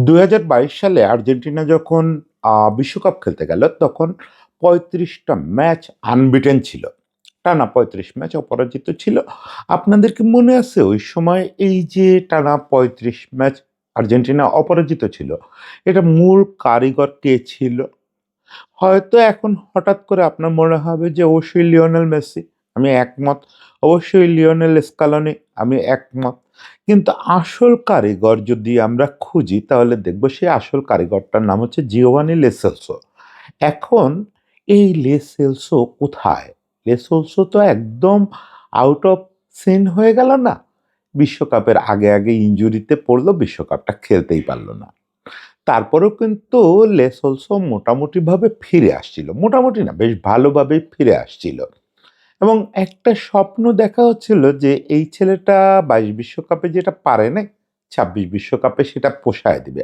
২০২২ সালে আর্জেন্টিনা যখন বিশ্বকাপ খেলতে গেল, তখন ৩৫টা ম্যাচ আনবিটেন ছিল। টানা ৩৫ ম্যাচ অপরাজিত ছিল। আপনাদের কি মনে আছে ওই সময় এই যে টানা ৩৫ ম্যাচ আর্জেন্টিনা অপরাজিত ছিল, এটা মূল কারিগর কে ছিল? হয়তো এখন হঠাৎ করে আপনার মনে হবে যে অবশ্যই লিওনেল মেসি। আমি একমত। অবশ্যই লিওনেল স্কালোনি। আমি একমত। কিন্তু আসল কারিগর যদি আমরা খুঁজি তাহলে দেখব সেই আসল কারিগরটার নাম হচ্ছে জিওভানি লো সেলসো। এখন এই লো সেলসো কোথায়? লো সেলসো তো একদম আউট অফ সিন হয়ে গেল না? বিশ্বকাপের আগে ইনজুরিতে পড়লো, বিশ্বকাপটা খেলতেই পারল না। তারপরেও কিন্তু লেসলসো মোটামুটিভাবে ফিরে আসছিল। মোটামুটি না, বেশ ভালোভাবেই ফিরে আসছিল। এবং একটা স্বপ্ন দেখা হচ্ছিল যে এই ছেলেটা ২২ বিশ্বকাপে যেটা পারে নাই, ২৬ বিশ্বকাপে সেটা পোষায় দিবে।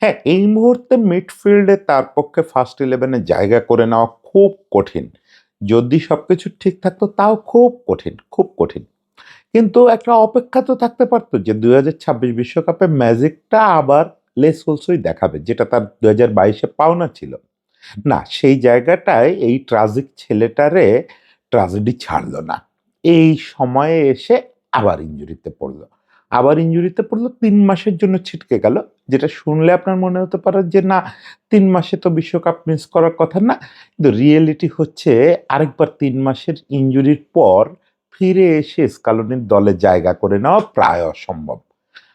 হ্যাঁ, এই মুহূর্তে মিডফিল্ডে তার পক্ষে ফার্স্ট 11 এ জায়গা করে নেওয়া খুব কঠিন। যদি সবকিছু ঠিক থাকতো তাও খুব কঠিন, খুব কঠিন। কিন্তু একটা অপেক্ষা তো থাকতে পারতো যে ২০২৬ বিশ্বকাপে ম্যাজিকটা আবার লেসলসই দেখাবে, যেটা তার ২০২২ পাওনা ছিল। না, সেই জায়গাটায় এই ট্রাজিক ছেলেটারে ট্রাজেডি ছাড়ল না। এই সময়ে এসে আবার ইনজুরিতে পড়ল। আবার ইনজুরিতে পড়ল, ৩ মাসের জন্য ছিটকে গেল। যেটা শুনলে আপনার মনে হতে পারে যে না, ৩ মাসে তো বিশ্বকাপ মিস করার কথা না। কিন্তু রিয়েলিটি হচ্ছে আরেকবার ৩ মাসের ইনজুরির পর ফিরে এসে স্কালোনির দলে জায়গা করে নেওয়া প্রায় অসম্ভব।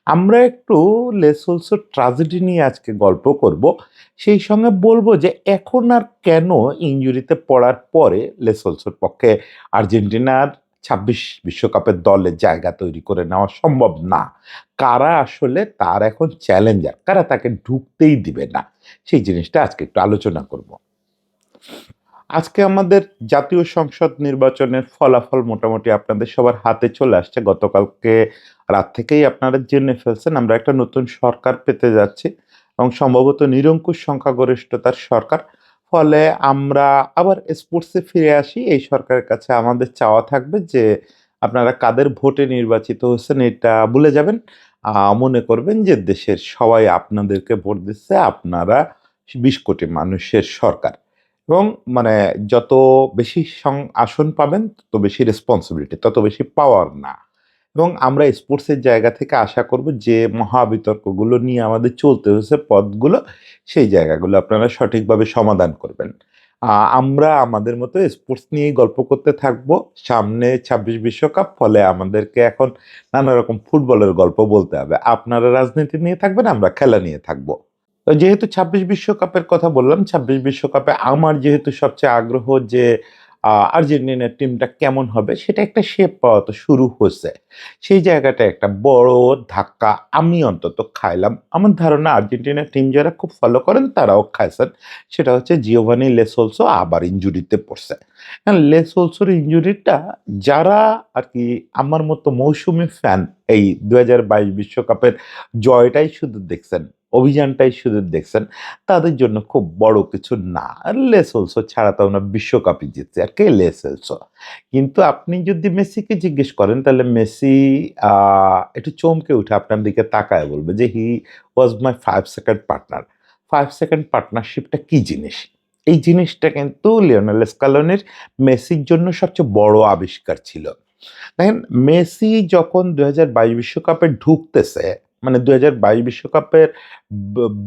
আমরা একটু লেসলসোর ট্রাজেডি নিয়ে আজকে গল্প করব। সেই সঙ্গে বলব যে এখন আর কেন ইনজুরিতে পড়ার পরে লেসলসোর পক্ষে আর্জেন্টিনার ২৬ বিশ্বকাপের দলে জায়গা তৈরি করে নেওয়া সম্ভব না। কারা আসলে তার এখন চ্যালেঞ্জার, কারা তাকে ঢুকতেই দিবে না, সেই জিনিসটা আজকে একটু আলোচনা করব। আজকে আমাদের জাতীয় সংসদ নির্বাচনের ফলাফল মোটামুটি আপনাদের সবার হাতে চলে আসছে। গতকালকে রাত থেকেই আপনারা জেনে ফেলছেন আমরা একটা নতুন সরকার পেতে যাচ্ছি এবং সম্ভবত নিরঙ্কুশ সংখ্যাগরিষ্ঠতার সরকার। ফলে আমরা আবার স্পোর্টসে ফিরে আসি। এই সরকারের কাছে আমাদের চাওয়া থাকবে যে আপনারা কাদের ভোটে নির্বাচিত হচ্ছেন এটা ভুলে যাবেন। মনে করবেন যে দেশের সবাই আপনাদেরকে ভোট দিচ্ছে, আপনারা ২০ কোটি মানুষের সরকার। এবং মানে যত বেশি আসন পাবেন তত বেশি রেসপন্সিবিলিটি, তত বেশি পাওয়ার না। এবং আমরা স্পোর্টসের জায়গা থেকে আশা করব যে মহাবিতর্কগুলো নিয়ে আমাদের চলতে হয়েছে পথগুলো, সেই জায়গাগুলো আপনারা সঠিকভাবে সমাধান করবেন। আমরা আমাদের মতো স্পোর্টস নিয়েই গল্প করতে থাকব। সামনে ২৬ বিশ্বকাপ, ফলে আমাদেরকে এখন নানা রকম ফুটবলের গল্প বলতে হবে। আপনারা রাজনীতি নিয়ে থাকবেন, আমরা খেলা নিয়ে থাকব। তো যেহেতু ২৬ বিশ্বকাপের কথা বললাম, ২৬ বিশ্বকাপে আমার যেহেতু সবচেয়ে আগ্রহ যে আর্জেন্টিনার টিমটা কেমন হবে, সেটা একটা শেপ পাওয়া তো শুরু হচ্ছে। সেই জায়গাটায় একটা বড় ধাক্কা আমি অন্তত খাইলাম। আমার ধারণা আর্জেন্টিনার টিম যারা খুব ফলো করেন তারাও খাইছেন। সেটা হচ্ছে জিওভানি লো সেলসো আবার ইনজুরিতে পড়ছে। লো সেলসোর ইনজুরিটা যারা আরকি আমার মতো মৌসুমী ফ্যান, এই ২০২২ বিশ্বকাপের জয়টাই শুধু দেখছেন, অভিযানটাই শুধু দেখছেন, তাদের জন্য খুব বড় কিছু না। লেসলসো ছাড়া তো আমরা বিশ্বকাপই জিতছি। আর কে লেসলসো? কিন্তু আপনি যদি মেসিকে জিজ্ঞেস করেন তাহলে মেসি আ একটু চমকে উঠে আপনার দিকে তাকায় বলবে যে, "হি ওয়াজ মাই ৫ সেকেন্ড পার্টনার।" ৫ সেকেন্ড পার্টনারশিপটা কি জিনিস? এই জিনিসটা কিন্তু লিওনেল স্কালোনির মেসির জন্য সবচেয়ে বড় আবিষ্কার ছিল। দেখেন, মেসি যখন ২০২২ বিশ্বকাপে ঢুকতেছে, মানে ২০২২ বিশ্বকাপের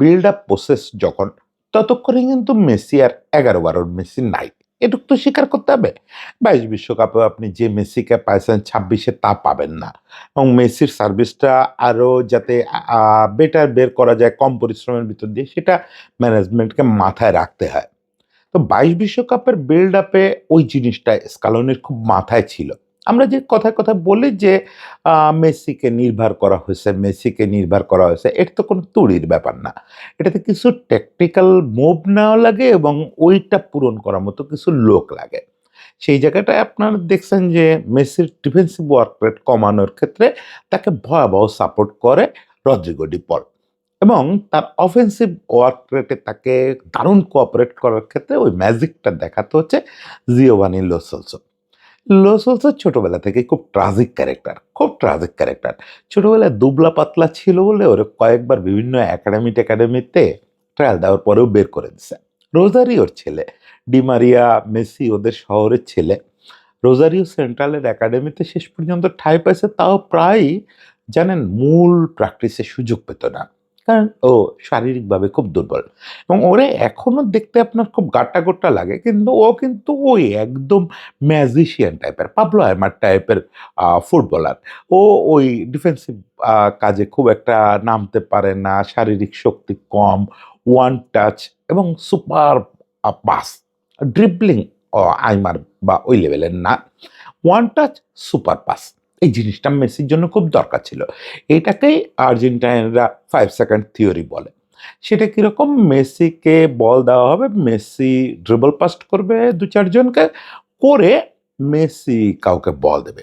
বিল্ড আপ প্রসেস যখন, ততক্ষণে কিন্তু মেসি আর ১১-১২ মেসি নাই। এটুক তো স্বীকার করতে হবে। ২২ বিশ্বকাপেও আপনি যে মেসিকে পাইছেন ২৬ এ তা পাবেন না। এবং মেসির সার্ভিসটা আরো যাতে বেটার বের করা যায় কম পরিশ্রমের ভিতর দিয়ে, সেটা ম্যানেজমেন্টকে মাথায় রাখতে হয়। তো ২২ বিশ্বকাপের বিল্ড আপে ওই জিনিসটা স্কালোনির খুব মাথায় ছিল। আমরা যে কথায় বলি যে মেসিকে নির্ভর করা হয়েছে, মেসিকে নির্ভর করা হয়েছে। এটা তো কোনো তুড়ির ব্যাপার না। এটাতে কিছু ট্যাকটিক্যাল মুভ নেওয়া লাগে এবং ওইটা পূরণ করার মতো কিছু লোক লাগে। সেই জায়গাটায় আপনারা দেখছেন যে মেসির ডিফেন্সিভ ওয়ার্ক রেট কমানোর ক্ষেত্রে তাকে ভয়াবহ সাপোর্ট করে রদ্রিগো ডি পল। এবং তার অফেন্সিভ ওয়ার্ক রেটে তাকে দারুণ কোঅপারেট করার ক্ষেত্রে ওই ম্যাজিকটা দেখাতে হচ্ছে জিওভানি লো সেলসো। লো সোলসো ছোটবেলা থেকে খুব ট্রাজিক ক্যারেক্টার, খুব ট্রাজিক ক্যারেক্টার। ছোটবেলায় দুবলা পাতলা ছিল বলে ওরে কয়েকবার বিভিন্ন একাডেমিতে ট্রায়াল দেওয়ার পরেও বের করে দিছে। রোজারিওর ছেলে। ডি মারিয়া, মেসি ওদের শহরের ছেলে। রোজারিও সেন্ট্রালের একাডেমিতে শেষ পর্যন্ত ঠাঁই পাইছে, তাও প্রায়ই জানেন মূল প্র্যাকটিসের সুযোগ পেত না। কারণ ও শারীরিকভাবে খুব দুর্বল এবং ওরে এখনো দেখতে আপনার খুব গাট্টা-গোট্টা লাগে। কিন্তু ও কিন্তু ওই একদম ম্যাজিশিয়ান টাইপের, পাবলো আইমার টাইপের ফুটবলার। ও ওই ডিফেন্সিভ কাজে খুব একটা নামতে পারে না, শারীরিক শক্তি কম, ওয়ান টাচ এবং সুপার পাস। ড্রিবলিং আইমার বা ওই লেভেলের না। One touch super pass. এই জিনিসটা মেসির জন্য খুব দরকার ছিল। এটাকেই আর্জেন্টাইনরা 5 সেকেন্ড থিওরি বলে। সেটা কিরকম? মেসিকে বল দেওয়া হবে, মেসি ড্রিবল পাস করবে ২-৪ জনকে, করে মেসি কাউকে বল দেবে।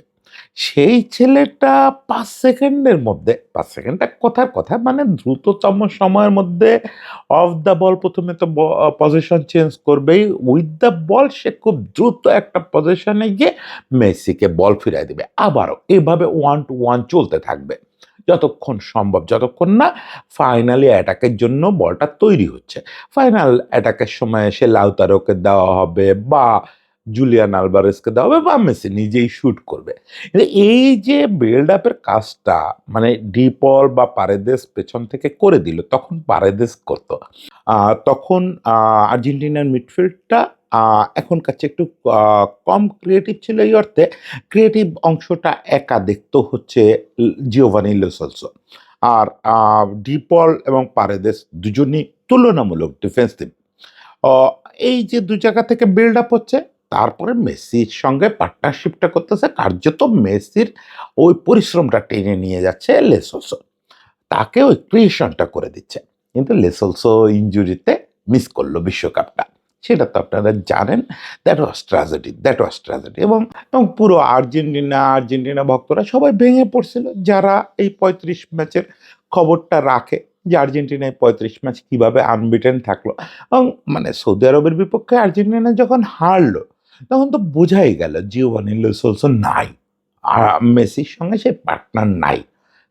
সেই ছেলেটা ৫ সেকেন্ডের মধ্যে, ৫ সেকেন্ডটা কথার কথা, মানে দ্রুততম সময়ের মধ্যে অফ দ্য বল প্রথমে তো পজিশন চেঞ্জ করবেই। উইথ দ্য বল সে খুব দ্রুত একটা পজিশনে গিয়ে মেসিকে বল ফিরায় দিবে। আবারও এভাবে 1 টু 1 চলতে থাকবে। যতক্ষণ সম্ভব, যতক্ষণ না ফাইনালি অ্যাটাকের জন্য বলটা তৈরি হচ্ছে। ফাইনাল অ্যাটাকের সময় সে লাউতারোকে দেওয়া হবে বা জুলিয়ান আলভারেজকে দেওয়া হবে বা মেসি নিজেই শুট করবে। এই যে বিল্ড আপের কাজটা, মানে ডিপল বা পারেদেস পেছন থেকে করে দিল, তখন পারেদেস করত। তখন আর্জেন্টিনার মিডফিল্ডটা এখনকার চেয়ে একটু কম ক্রিয়েটিভ ছিল, এই অর্থে ক্রিয়েটিভ অংশটা একা দেখত হচ্ছে জিওভানি লো সেলসো। আর ডিপল এবং পারেদেস দুজনই তুলনামূলক ডিফেন্সিভ। অ এই যে ২ জায়গা থেকে বিল্ড আপ হচ্ছে, তারপরে মেসির সঙ্গে পার্টনারশিপটা করতেছে, কার্যত মেসির ওই পরিশ্রমটা টেনে নিয়ে যাচ্ছে লেসোসো। তাকে ওই ক্রিয়েশনটা করে দিচ্ছে। কিন্তু লেসোলসো ইনজুরিতে মিস করল বিশ্বকাপটা। সেটা তো আপনারা জানেন। That was tragedy, that was tragedy. এবং পুরো আর্জেন্টিনা ভক্তরা সবাই ভেঙে পড়ছিল, যারা এই ৩৫ ম্যাচের খবরটা রাখে যে আর্জেন্টিনায় ৩৫ ম্যাচ কিভাবে আনবিটেন থাকলো। এবং মানে সৌদি আরবের বিপক্ষে আর্জেন্টিনা যখন হারলো, তখন তো বোঝাই গেল জিওভানি লো সেলসো নাই। মেসির সঙ্গে সে পার্টনার নাই।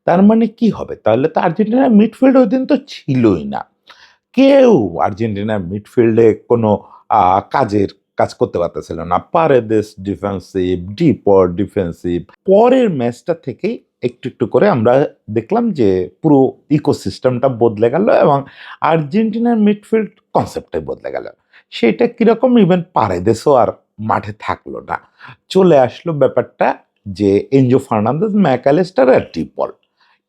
তার মানে কি হবে? তাহলে তো আর্জেন্টিনার মিডফিল্ড ওইদিন তো ছিলই না। কেউ আর্জেন্টিনার মিডফিল্ডে কোনো আ কাজের কাজ করতে পারতেছিল না। Paredes defensive, De Paul defensive. পরের ম্যাচটা থেকেই একটু করে আমরা দেখলাম যে পুরো ইকোসিস্টেমটা বদলে গেল এবং আর্জেন্টিনার মিডফিল্ড কনসেপ্টটাই বদলে গেল। সেটা কিরকম? ইভেন পারেদেসও আর মাঠে থাকলো না। চলে আসলো ব্যাপারটা যে এনজো ফার্নান্দেজ, ম্যাকালিস্টার আর ডিপল।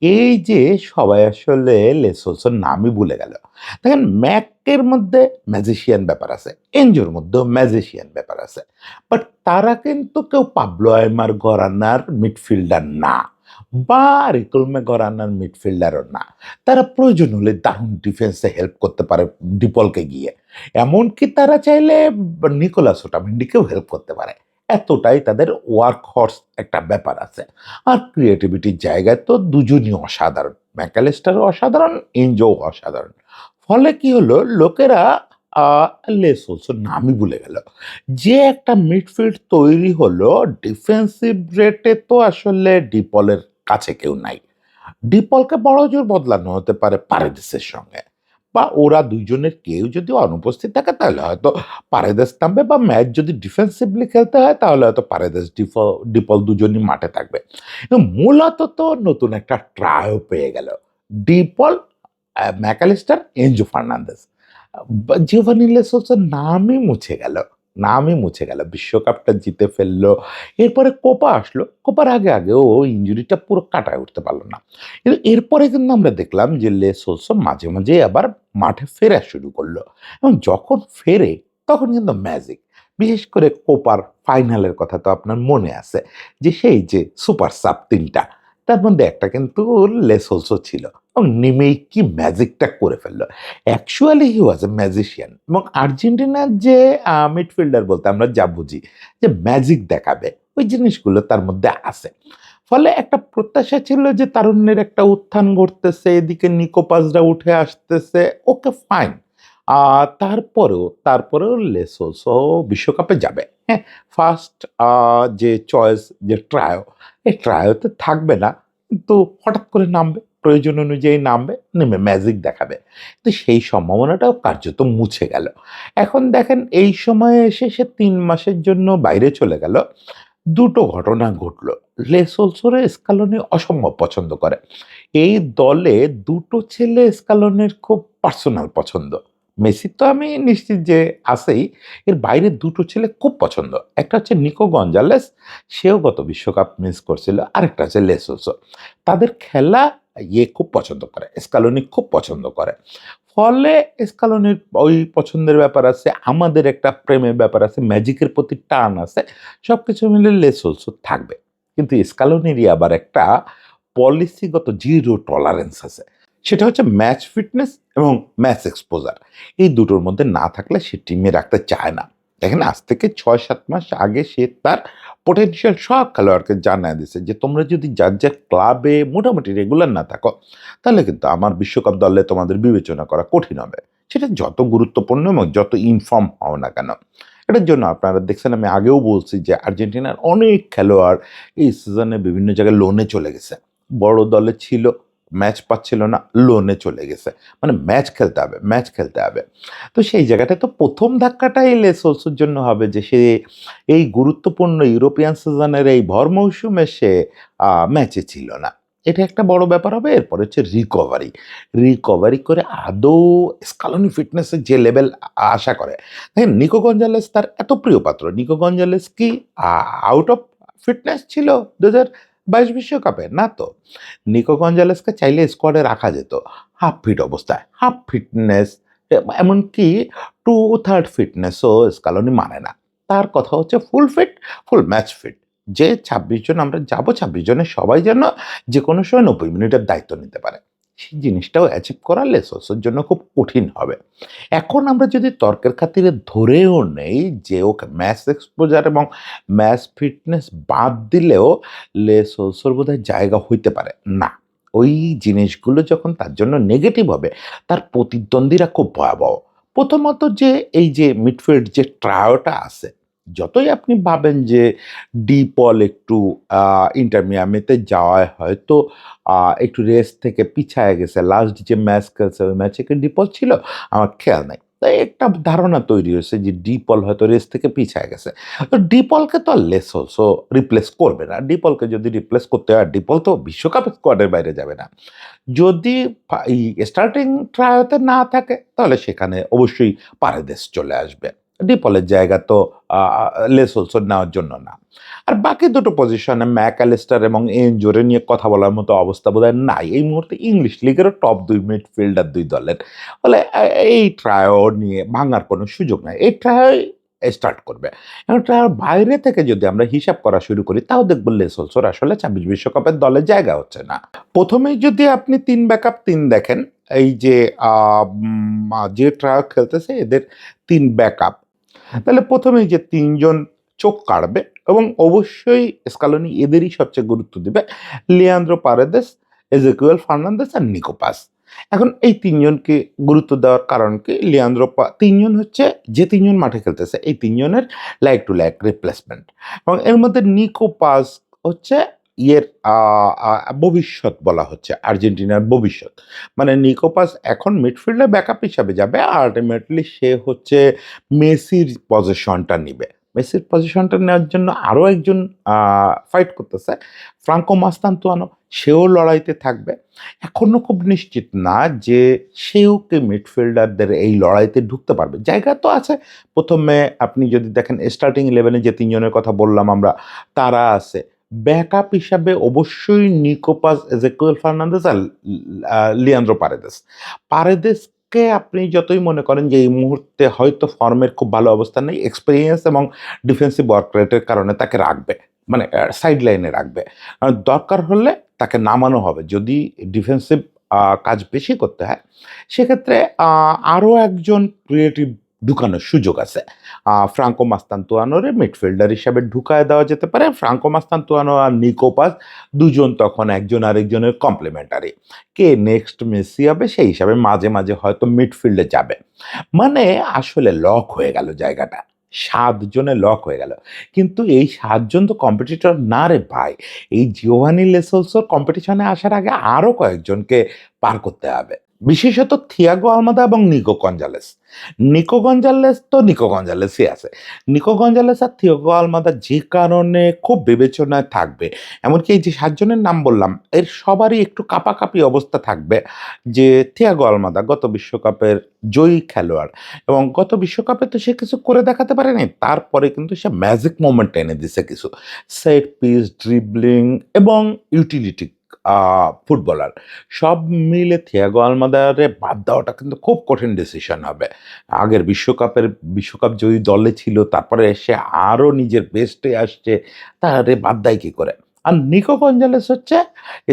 এই যে সবাই আসলে লেসোসোর নামই ভুলে গেল। দেখেন ম্যাকের মধ্যে ম্যাজিশিয়ান ব্যাপার আছে, এনজোর মধ্যেও ম্যাজিশিয়ান ব্যাপার আছে। বাট তারা কিন্তু কেউ পাবলো আইমার ঘরানার মিডফিল্ডার না বা রিকলমে ঘরানার মিডফিল্ডারও না। তারা প্রয়োজন হলে দারুণ ডিফেন্সে হেল্প করতে পারে ডিপলকে গিয়ে। এমনকি তারা চাইলে নিকোলাস ওটামেন্ডিকেও হেল্প করতে পারে। এতটাই তাদের ওয়ার্ক হর্স একটা ব্যাপার আছে। আর ক্রিয়েটিভিটির জায়গায় তো দুজনই অসাধারণ। ম্যাকালিস্টারও অসাধারণ, এনজোও অসাধারণ। ফলে কি হলো? লোকেরা আ লেসোসোর নামই ভুলে গেল। যে একটা মিডফিল্ড তৈরি হলো, ডিফেন্সিভ রেটে তো আসলে ডিপলের কাছে কেউ নাই। ডিপলকে বড়জোর বদলানো হতে পারে পারেদেসের সঙ্গে। বা ওরা ২ জনের কেউ যদি অনুপস্থিত থাকে তাহলে হয়তো পারেদেস নামবে, বা ম্যাচ যদি ডিফেন্সিভলি খেলতে হয় তাহলে হয়তো পারেদেস, ডিপল দুজনই মাঠে থাকবে। এবং মূলত তো নতুন একটা ট্রায়ও পেয়ে গেল। De Paul, Mac Allister, Enzo Fernandez. Giovani Lo সেলসোর নামই মুছে গেল। নামই মুছে গেল। বিশ্বকাপটা জিতে ফেললো। এরপরে কোপা আসলো। কোপার আগে ও ইনজুরিটা পুরো কাটায় উঠতে পারল না। কিন্তু এরপরে কিন্তু আমরা দেখলাম যে লেসোলসো মাঝে আবার মাঠে ফেরা শুরু করলো এবং যখন ফেরে তখন কিন্তু ম্যাজিক। বিশেষ করে কোপার ফাইনালের কথা তো আপনার মনে আছে যে সেই যে সুপার সাব ৩ টা, তার মধ্যে একটা কিন্তু লেসোলসো ছিল এবং নেমেই কি ম্যাজিকটা করে ফেললো। Actually he was A magician. এবং আর্জেন্টিনার যে মিডফিল্ডার বলতে আমরা যা বুঝি যে ম্যাজিক দেখাবে, ওই জিনিসগুলো তার মধ্যে আছে। ফলে একটা প্রত্যাশা ছিল যে তারুণ্যের একটা উত্থান ঘটতেছে, এদিকে নিকো পাসরা উঠে আসতেছে। Okay fine. তারপরেও লেসোসো বিশ্বকাপে যাবে। হ্যাঁ, ফার্স্ট যে চয়েস যে ট্রায়ো, এই ট্রায়োতে থাকবে না। কিন্তু হঠাৎ করে নামবে, প্রয়োজন অনুযায়ী নামবে, নেমে ম্যাজিক দেখাবে। তো সেই সম্ভাবনাটাও কার্যত মুছে গেল। এখন দেখেন এই সময়ে এসে সে ৩ মাসের জন্য বাইরে চলে গেল। দুটো ঘটনা ঘটল। লেসোলসোরে স্কালোনি অসম্ভব পছন্দ করে। এই দলে দুটো ছেলে স্কালোনির খুব পার্সোনাল পছন্দ। মেসির তো আমি নিশ্চিত যে আছেই। এর বাইরে দুটো ছেলে খুব পছন্দ। একটা হচ্ছে নিকো গঞ্জালেস, সেও গত বিশ্বকাপ মিস করছিল। আরেকটা হচ্ছে লেসোলসো। তাদের খেলা খুব পছন্দ করে। স্কালোনি খুব পছন্দ করে। ফলে স্কালোনির ওই পছন্দের ব্যাপার আছে, আমাদের একটা প্রেমের ব্যাপার আছে, ম্যাজিকের প্রতি টান আছে। সবকিছু মিলে লেসোলসো থাকবে। কিন্তু স্কালোনিরই আবার একটা পলিসিগত জিরো টলারেন্স আছে। সেটা হচ্ছে ম্যাচ ফিটনেস এবং ম্যাচ এক্সপোজার। এই দুটোর মধ্যে না থাকলে সে টিমে রাখতে চায় না। দেখেন আজ থেকে ৬-৭ মাস আগে সে তার পোটেনশিয়াল সব খেলোয়াড়কে জানায় দিছে যে তোমরা যদি যার যার ক্লাবে মোটামুটি রেগুলার না থাকো, তাহলে কিন্তু আমার বিশ্বকাপ দলে তোমাদের বিবেচনা করা কঠিন হবে। সেটা যত গুরুত্বপূর্ণ এবং যত ইনফর্ম হও না কেন। এটার জন্য আপনারা দেখছেন আমি আগেও বলছি যে আর্জেন্টিনার অনেক খেলোয়াড় এই সিজনে বিভিন্ন জায়গায় লোনে চলে গেছে। বড় দলে ছিল, ম্যাচ পাচ্ছিল না, লোনে চলে গেছে। মানে ম্যাচ খেলতে হবে, ম্যাচ খেলতে হবে। তো সেই জায়গাটায় তো ১ম ধাক্কাটাই লেসোলসোর জন্য হবে যে সে এই গুরুত্বপূর্ণ ইউরোপিয়ান সিজনের এই ভর মৌসুমে সে ম্যাচে ছিল না। এটা একটা বড় ব্যাপার হবে। এরপরে হচ্ছে রিকভারি। রিকভারি করে আদৌ স্কালোনি ফিটনেসের যে লেভেল আশা করে। দেখেন নিকো গঞ্জালেস তার এত প্রিয় পাত্র। নিকো গঞ্জালেস কি আউট অফ ফিটনেস ছিল ২০২২ বিশ্বকাপে? না তো। নিকো গঞ্জালেসকে চাইলে স্কোয়াডে রাখা যেত। হাফ ফিট অবস্থায়। হাফ ফিটনেস এমনকি 2/3 ফিটনেসও স্কালোনি মানে না। তার কথা হচ্ছে full fit, full match fit. যে ২৬ জন আমরা যাবো, ২৬ জনের সবাই যেন যেকোনো সময় ৯০ মিনিটের দায়িত্ব নিতে পারে। সেই জিনিসটাও অ্যাচিভ করা লেসোসোর জন্য খুব কঠিন হবে। এখন আমরা যদি তর্কের খাতিরে ধরেও নেই যে ওকে ম্যাচ এক্সপোজার এবং ম্যাচ ফিটনেস বাদ দিলেও লেসোসোর বোধহয় জায়গা হইতে পারে। না, ওই জিনিসগুলো যখন তার জন্য নেগেটিভ হবে, তার প্রতিদ্বন্দ্বীরা খুব ভয়াবহ। প্রথমত যে এই যে মিডফিল্ড যে ট্রায়োটা আছে, যতই আপনি ভাবেন যে ডি পল একটু ইন্টার মিয়ামিতে যাওয়ায় হয়তো একটু রেস্ট থেকে পিছায় গেছে। লাস্ট যে ম্যাচ খেলছে ওই ম্যাচে কি ডি পল ছিল? আমার খেয়াল নাই। তাই একটা ধারণা তৈরি হয়েছে যে ডি পল হয়তো রেস থেকে পিছায় গেছে। তো ডি পলকে তো আর লেসোসো রিপ্লেস করবে না। ডি পলকে যদি রিপ্লেস করতে হয়, ডি পল তো বিশ্বকাপ স্কোয়াডের বাইরে যাবে না। যদি এই স্টার্টিং ট্রায়োতে না থাকে তাহলে সেখানে অবশ্যই পারেদেস চলে আসবে। ডিপলের জায়গা তো আ আ লেসোলসোর নেওয়ার জন্য না। আর বাকি দুটো পজিশনে ম্যাকঅ্যালিস্টার এবং এনজোরে নিয়ে কথা বলার মতো অবস্থা বোধহয় নাই। এই মুহূর্তে ইংলিশ লিগেরও টপ ২ মিডফিল্ডার ২ দলের। ফলে এই ট্রায়ো নিয়ে ভাঙার কোনো সুযোগ নাই। এই ট্রায়োই স্টার্ট করবে। এখন ট্রায়োর বাইরে থেকে যদি আমরা হিসাব করা শুরু করি তাও দেখব লেসোলসোর আসলে ২৬ বিশ্বকাপের দলে জায়গা হচ্ছে না। ১ম এই যদি আপনি ৩ ব্যাকআপ ৩ দেখেন, এই যে যে ট্রায়ো খেলতেছে এদের ৩ ব্যাকআপ। তাহলে ১ম এই যে ৩ জন চোখ কাড়বে এবং অবশ্যই স্কালোনি এদেরই সবচেয়ে গুরুত্ব দিবে। লিয়ান্দ্রো পারেদেস, এজেকিয়েল ফার্নান্দেস আর নিকো পাস। এখন এই ৩ জনকে গুরুত্ব দেওয়ার কারণ কি? ৩ জন হচ্ছে যে ৩ জন মাঠে খেলতেছে এই ৩ জনের লাইক টু লাইক রিপ্লেসমেন্ট এবং এর মধ্যে নিকো পাস হচ্ছে ইয়ের আ আ ভবিষ্যৎ বলা হচ্ছে, আর্জেন্টিনার ভবিষ্যৎ। মানে নিকো পাস এখন মিডফিল্ডে ব্যাকআপ হিসাবে যাবে। আল্টিমেটলি সে হচ্ছে মেসির পজিশনটা নিবে। মেসির পজিশনটা নেওয়ার জন্য আরো একজন আ ফাইট করতেছে। ফ্রাঙ্কো মাস্তান্তুয়ানো, সেও লড়াইতে থাকবে। এখনো খুব নিশ্চিত না যে সেও কি মিডফিল্ডারদের এই লড়াইতে ঢুকতে পারবে। জায়গা তো আছে। ১ম আপনি যদি দেখেন স্টার্টিং 11 এ যে ৩ জনের কথা বললাম আমরা, তারা আছে। ব্যাকআপ হিসাবে অবশ্যই নিকো পাস, এজেকিয়েল ফার্নান্দেজ আর লিয়ান্দ্রো পারেদেস। পারেদেসকে আপনি যতই মনে করেন যে এই মুহূর্তে হয়তো ফর্মের খুব ভালো অবস্থান নেই, এক্সপেরিয়েন্স এবং ডিফেন্সিভ ওয়ার্ক রেটের কারণে তাকে রাখবে। মানে সাইড লাইনে রাখবে। দরকার হলে তাকে নামানো হবে। যদি ডিফেন্সিভ কাজ বেশি করতে হয়, সেক্ষেত্রে আরো একজন ক্রিয়েটিভ ঢুকানোর সুযোগ আছে। ফ্রাঙ্কো মাস্তান্তুয়ানোরে মিডফিল্ডার হিসাবে ঢুকায়ে দেওয়া যেতে পারে। ফ্রাঙ্কো মাস্তান্তুয়ানো আর নিকো পাস দুজন তখন একজন আরেকজনের কমপ্লিমেন্টারি। কে নেক্সট মেসি হবে সেই হিসাবে মাঝে, মাঝে হয়তো মিডফিল্ডে যাবে। মানে আসলে লক হয়ে গেল জায়গাটা। ৭ জনে লক হয়ে গেল। কিন্তু এই ৭ জন তো কম্পিটিটর না রে ভাই। এই জিওভানি লো সেলসোর কম্পিটিশনে আসার আগে আরো কয়েকজনকে পার করতে হবে। বিশেষত থিয়াগো আলমাদা এবং নিকো গঞ্জালেস। নিকো গঞ্জালেসই আছে। নিকো গঞ্জালেস আর থিয়াগো আলমাদা যে কারণে খুব বিবেচনায় থাকবে, এমনকি এই যে ৭ জনের নাম বললাম, এর সবারই একটু কাঁপাকাঁপি অবস্থা থাকবে যে থিয়াগো আলমাদা গত বিশ্বকাপের জয়ী খেলোয়াড় এবং গত বিশ্বকাপে তো সে কিছু করে দেখাতে পারেনি। তারপরে কিন্তু সে ম্যাজিক মোমেন্ট এনে দিছে কিছু। সেট পিস, ড্রিবলিং এবং ইউটিলিটি ফুটবলার। সব মিলে থিয়াগো আলমাদারে বাদ দেওয়াটা কিন্তু খুব কঠিন ডিসিশন হবে। আগের বিশ্বকাপ জয়ী দলে ছিল, তারপরে সে আরো নিজের বেস্টে আসছে, তারে বাদ দেয় কি করে? আর নিকো গঞ্জালেস হচ্ছে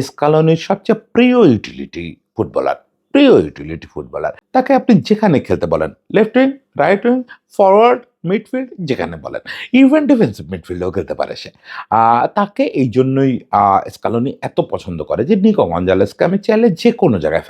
স্কালোনির সবচেয়ে প্রিয় ইউটিলিটি ফুটবলার। তাকে আপনি যেখানে খেলতে বলেন, left wing, right wing, forward, midfield যেখানে বলেন, ইভেন ডিফেন্সিভ মিডফিল্ডেও খেলতে পারে সে। তাকে এই জন্যই স্কালোনি এত পছন্দ করে যে নিকো গঞ্জালেসকে আমি চাইলে যেকোনো জায়গায়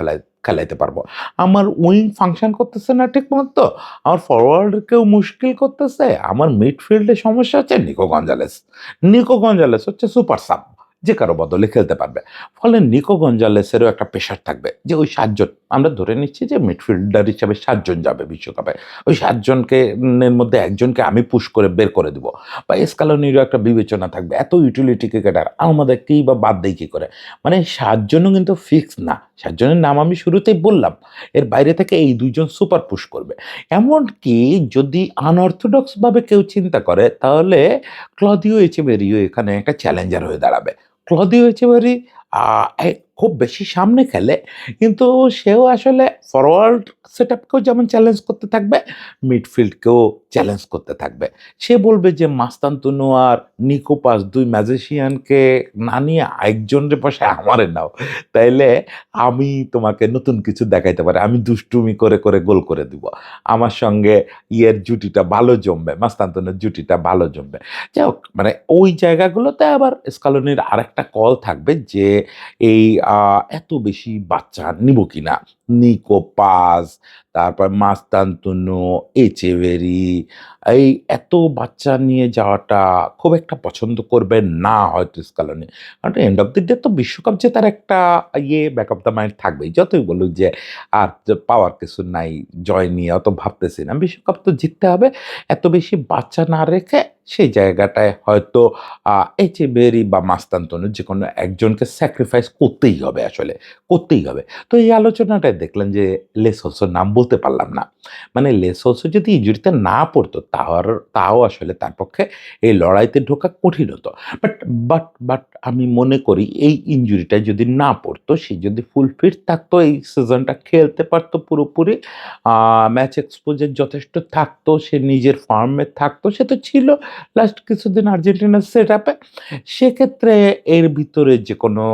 খেলাইতে পারবো। আমার উইং ফাংশন করতেছে না ঠিক মতো, আমার ফরওয়ার্ডকেও মুশকিল করতেছে, আমার মিডফিল্ডে সমস্যা হচ্ছে, নিকো গঞ্জালেস হচ্ছে সুপার সাব, যে কারো বদলে খেলতে পারবে। ফলে নিকো গঞ্জালেসেরও একটা প্রেশার থাকবে যে ওই ৭ জন, আমরা ধরে নিচ্ছি যে মিডফিল্ডার হিসাবে ৭ জন যাবে বিশ্বকাপে। ওই ৭ জনকে এর মধ্যে একজনকে আমি পুশ করে বের করে দিব। বা স্কালোনিরও একটা বিবেচনা থাকবে। এত ইউটিলিটি ক্রিকেটার আমাদেরকেই বা বাদ দেয় কি করে? মানে ৭ জনও কিন্তু ফিক্স না। ৭ জনের নাম আমি শুরুতেই বললাম। এর বাইরে থেকে এই ২ জন সুপার পুশ করবে। এমনকি যদি আনঅর্থোডক্স ভাবে কেউ চিন্তা করে তাহলে ক্লদিও এচেবেরিও এখানে একটা চ্যালেঞ্জার হয়ে দাঁড়াবে। ক্লদিও এচেবেরি আ এ খুব বেশি সামনে খেলে, কিন্তু সেও আসলে ফরওয়ার্ড সেটআপকেও যেমন চ্যালেঞ্জ করতে থাকবে, মিডফিল্ডকেও চ্যালেঞ্জ করতে থাকবে। সে বলবে যে মাস্তানতুনু আর নিকো পাস ২ ম্যাজিশিয়ানকে না নিয়ে আরেকজনরে বসায় আমারে নাও। তাইলে আমি তোমাকে নতুন কিছু দেখাইতে পারি। আমি দুষ্টুমি করে গোল করে দিব। আমার সঙ্গে জুটিটা ভালো জমবে, মাস্তানতুনুর জুটিটা ভালো জমবে। যাই হোক, মানে ওই জায়গাগুলোতে আবার স্কালোনির আরেকটা কল থাকবে যে এই এত বেশি বাচ্চা নিব কিনা? নিকো পাস, তারপর মাস্তানতুনু, এচেভেরি, এই এত বাচ্চা নিয়ে যাওয়াটা খুব একটা পছন্দ করবে না হয়তো স্কালোনি। কারণ এন্ড অফ দ্য ডে তো বিশ্বকাপ জেতার একটা ব্যাক অফ দ্য মাইন্ড থাকবেই। যতই বলুক যে আর যে পাওয়ার কিছু নাই, জয় নিয়ে অত ভাবতেছি না। বিশ্বকাপ তো জিততে হবে। এত বেশি বাচ্চা না রেখে সেই জায়গাটায় হয়তো আ এচেবেরি বা মাস্তানতনু যেকোনো একজনকে স্যাক্রিফাইস করতেই হবে আসলে, করতেই হবে। তো এই আলোচনাটায় দেখলেন যে লেসলসোর নাম বলতে পারলাম না। মানে লেসলসো যদি ইনজুরিতে না পড়তো তাও আসলে তার পক্ষে এই লড়াইতে ঢোকা কঠিন হতো। বাট বাট আমি মনে করি এই ইনজুরিটা যদি না পড়তো, সে যদি ফুল ফিট থাকতো, এই সিজনটা খেলতে পারতো পুরোপুরি, আ ম্যাচ এক্সপোজার যথেষ্ট থাকতো, সে নিজের ফর্মে থাকতো, সে তো ছিল লাস্ট কিছুদিন আর্জেন্টিনার সেটআপে। সেক্ষেত্রে এর ভিতরে যেকোনো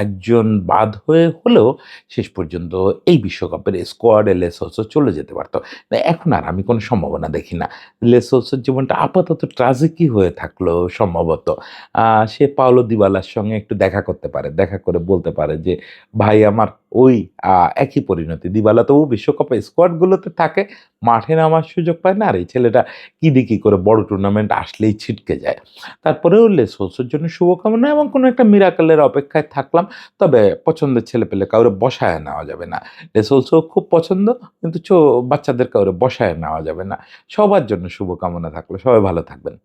একজন বাদ হয়ে হলেও শেষ পর্যন্ত এই বিশ্বকাপের স্কোয়াডে লেসলসো চলে যেতে পারত। এখন আর আমি কোনো সম্ভাবনা দেখি না। লেসলসোর জীবনটা আপাতত ট্র্যাজিকই হয়ে থাকলো সম্ভবত। আ সে পাওলো দিবালার সঙ্গে একটু দেখা করতে পারে। দেখা করে বলতে পারে যে, "ভাই আমার ওই আ একই পরিণতি। দিবালা তবু বিশ্বকাপে স্কোয়াডগুলোতে থাকে, মাঠে নামার সুযোগ পায় না। আর এই ছেলেটা কি করে বড় টুর্নামেন্ট আসলেই ছিটকে যায়।" তারপরেও লেসোসোর জন্য শুভকামনা এবং কোনো একটা মিরাকেলের অপেক্ষায় থাকলাম। তবে পছন্দের ছেলেপেলে কাউরে বসায় নেওয়া যাবে না। লেসোসো খুব পছন্দ, কিন্তু বাচ্চাদের কাউরে বসায় নেওয়া যাবে না। সবার জন্য শুভকামনা থাকলো। সবাই ভালো থাকবেন।